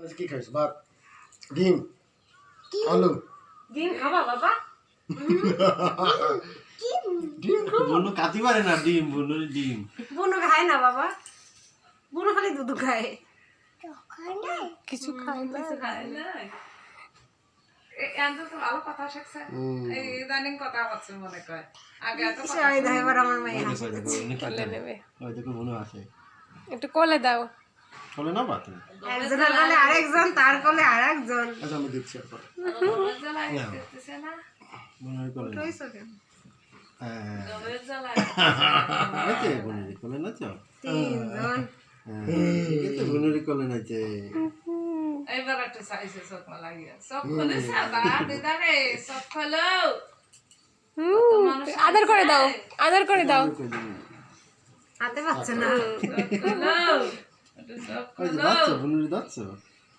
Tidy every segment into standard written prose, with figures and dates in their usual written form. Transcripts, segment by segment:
আজকে কি খাইছ? ভাত, ডিম, আলু। ডিম খাবা বাবা? ডিম খাবো। বুনু কাটি পারে না ডিম, বুনুর ডিম। বুনু খায় না বাবা, বুনু খালি দুধ খায়, কিছু খায় না। কিছু খায় না। ভালো কথা শিখছে, ইদানিং কথা হচ্ছে মনে কয়। আগে এত এবার আমার মেয়ে হাসি দিচ্ছে। কোলে নেবে, ওই দেখো বুনু আছে। একটু কোলে দাও। চলে না বাত। একজনের কোলে আরেকজন, তার কোলে আরেকজন। আচ্ছা আমি দিচ্ছি এখন। বুনুর কোলে। উঠেইছো কেন? হ্যাঁ। আছে বুনুর কোলে নাচো। তিনজন। কিন্তু বুনুর কোলে নাচে। এইবার একটা সাইজে চকমা লাগিয়ে সব খোলে সাদা দিদা রে সব খোলো আদর করে দাও, আদর করে দাও। হাতে পাচ্ছে না। ওই যে দাচ্ছ বুনুর দাচ্ছ।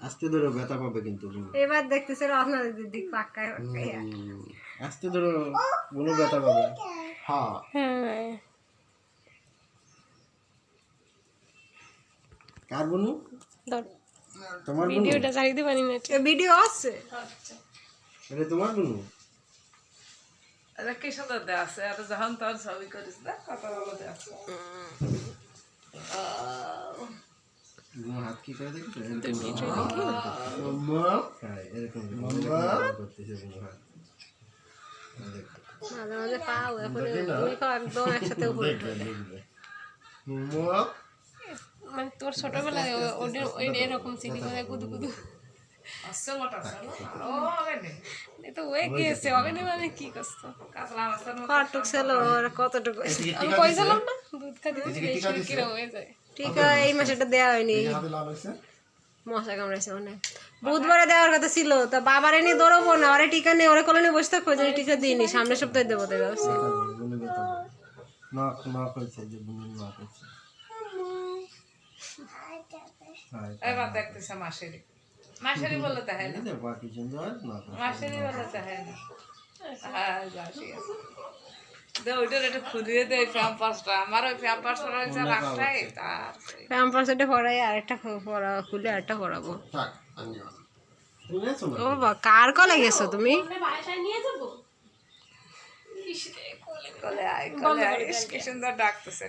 আস্তে ধরো ব্যথা পাবে কিন্তু বুনু। এবার দেখতেছে রত্না দিদির দিক পাক্কায় পাক্কায়। আস্তে ধরো বুনু ব্যথা পাবে। হ্যাঁ। হ্যাঁ, কার বুনু? ধর তোমার বুনু? ভিডিওটা চালিয়ে দিবানি না? এ ভিডিও আছে। এটা তোমার বুনু? এটা কি সুন্দর দেয়া আছে আর যখন তোর ছবি করিস না কত ভালো দেয়া আছে বুনু হাত কি করে দেখছো? মাম্মা, হ্যাঁ, এরকম মাম্মা। করতেছে বুনু হাত। দেখো। মাঝে মাঝে পাও এখন দুই পা একদম একসাথে উপরে উঠে। মাম্মা। মানে তোর ছোটবেলায় ওই এরকম চিনি করে গুদু গুদু। আসছে মোটা আছে ও হবে না এ তো হয়ে গেছে, হবে না মানে কি করছো? কাতলা মাছের মতো কতটুক ছিল আর কতটুকু হয়েছে। আমি কইছিলাম না দুধ খাতে কিরম হয়ে যায়। ঠিক আছে, এই মাসেটা দেওয়া হয়নি। এই হাতে লাল হয়েছে। মশা কামড়াইছে অনেক। বুধবারে দেওয়ার কথা ছিল, তা বাবার এনে দৌড়াবো না, ওরে টিকা নেই, ওরে কলোনি বসে থাকবো, যে টিকা দিইনি, সামনের সপ্তাহে দেবো তো ভাবছি। বুনু ব্যথা পাবে। নখ নখ হয়েছে যে বুনুর নখ হয়েছে। হ্যাঁ, এবার দেখতেছে মাসেরি মাসেরি বলে তো হয় না এই যে বাকি সুন্দর নখ হয়েছে। মাসেরি বলে তো হয় না হ্যাঁ যা ঠিক আছে দে ওইটার একটু খুলিয়ে দে প্যাম্পাসটা আমার ওই প্যাম্পাসটা রয়েছে রাখটাই তার প্যাম্পার্সটা পরাই আরেকটা পরা খুলে আরেকটা পরাবো। থাক, আমি আর। শুনেছো না? ও বাবা, কার কলে গেছো তুমি? বাসায় নিয়ে যাবো। কলে আয় কি সুন্দর ডাকতেছে